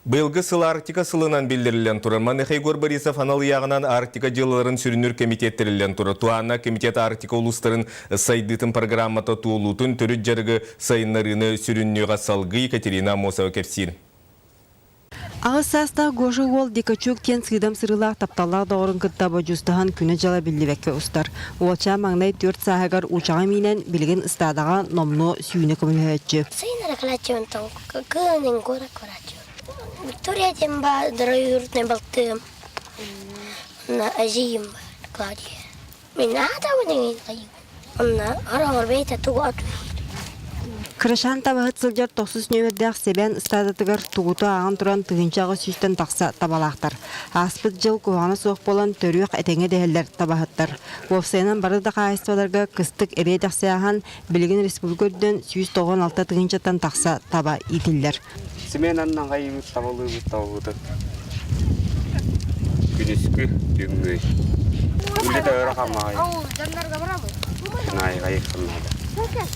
Быйылгы сыл Арктика сылынан билдирилен турар. Манехай Горбарисов анал яғынан Арктика жылларын сүрүнүр комитеттерилен турар. Туанна комитет Арктика улустарын сайдытын программата туолутун төрүт жарыгы сайынларыны сүрүннүға салгы Екатерина Мосова кепсин. Ағысаста Гожы ол декачук тен сыйдам сырылақ тапталақ дауырын кыттабы жүстіған күні жала білдівекке ұстар. Олча маңнай 4 сағығар ұчаға менен білген ұстадаға номну сүйіні көмілі өтчі. Сыйнара калачуын тоң, күнін көрі көрачуын. Виктория тем ба, дұрайыртын балтым. Әжейім ба, Клаудия. Мен ағатауын ең қайым. Арағыр бейті туғы атуын. Кырышан табахыт сылжар 90 нөмірдәқ себен ұстадатығыр туғыты ағын тұран тұғыншағы сүйістен тақса табалақтар. Аспыт жыл көғаны соқ болан төріқ әтеңе дәхелдер табахыттар. Офсайынан барыда қайысталарға кыстық әрей тақсы аған білген республикөрден 196 тұғыншаттан тақса таба етілдер. Семенаннан қайымыз табалығы. Күніскі дүңгөй. Үлі дәуірі қамағай. Найғай қылмады.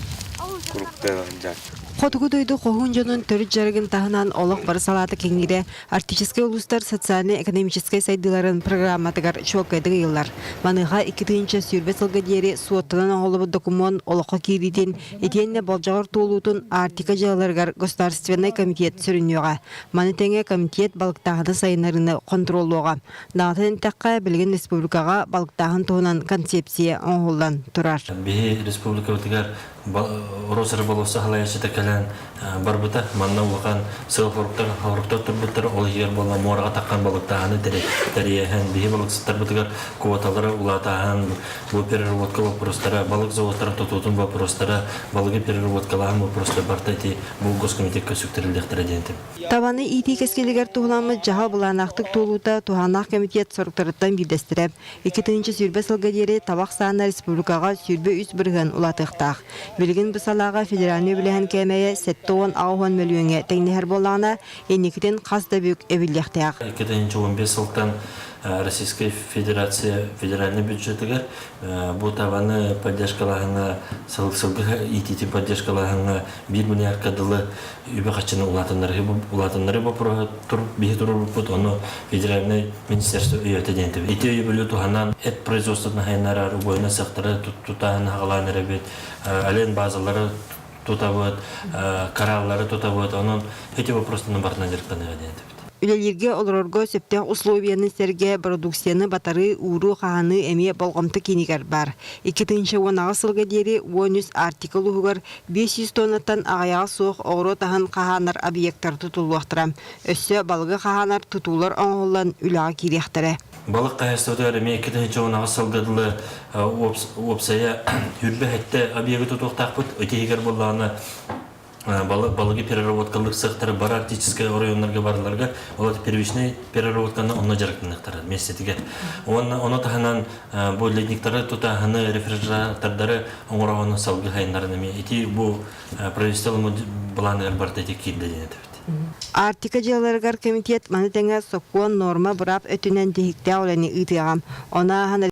Хотугу дойду қоғын жонын төрі жарығын тағынан олық бары салаты кеңгіре артический улустар социально-экономический сайдыларын программатығар шуақайдығы еллар. Маныға 2-тігінші сүрбе сылғы дері суоттылын оғылыбы документ олыққа кейриден етенне болжағыр туылутын Арктика жаларғар государственный комитет сүрінуға. Маны тәңе комитет балықтағыны сайынарыны контролуға. Дағытын таққа білген республикаға балықтағын туғынан концепция оңғылдан тұрар. Росер болса халаяшы тәкәлән барбыта манна уған сыл хорыктар турбуттар ол егер болла морага таккан балыктаганы тәрияһен бихи балыксыттар бутыгар квоталары улатаһан бу переработка вопростары балык заводтары тотутун вопростары балыгы переработкалаһан вопростар бартайти бу госкомитетке сүктөрүлдектер дентим. Табаны ити кескелигер туһламы жаһа буланактык тулута туһанак комитет сорокторыттан бидестиреп 2-нче сүрбе сылгадери табак саны республикага сүрбе 3 бирген улатыктак. Билген бысалага федеральный билген кемeye 7-10 миллионга теңнер болана эникитен касда бүк эбилдектак. 2015 жылдан Российская Федерация федеральный бюджетыгер бу табаны поддержкаларына сылгы ити поддержкаларына 1 миллиард кадылы үбе качаны улатыннары бу тур бихи тур бут оны федеральный министерство өйөтеденти. Ити өйбөлү туханан эт производствоны хайнара бойна сактары тутаһын хагаланары бит ален базалары тутабыт караллары тутабыт онун эти вопростун бартына жырканы денти. Үлелерге олорорго сөптен условияны серге продукцияны батары уру қағаны әме болғамты кенегер бар. 2-нче онағы сылға дері 13 артикл ұғығыр 500 тоннаттан ағаяға соқ оғыру тағын қағанар объекттар тұтылуақтыра. Өссі балығы қағанар тұтулар оңғылан үліға керектірі. Балык кайыстыгар эми 2-нче онага салгыдылы опсая үрбе хетте объект тутуктакпыт өтегер болланы балыгы переработкалык цехтары бар арктический районнарга барларга олар первичный переработканы онна жарыктындыктары местетиге оны таханан бу ледниктары тутаханы рефрижератордары оңорогону салгы хайнарын эми эти бу правительство планы бартети кирденет. Арктика жаларгар комитет маны теңе соккон норма бурап өтүнен дехикте олени ытыгам. Она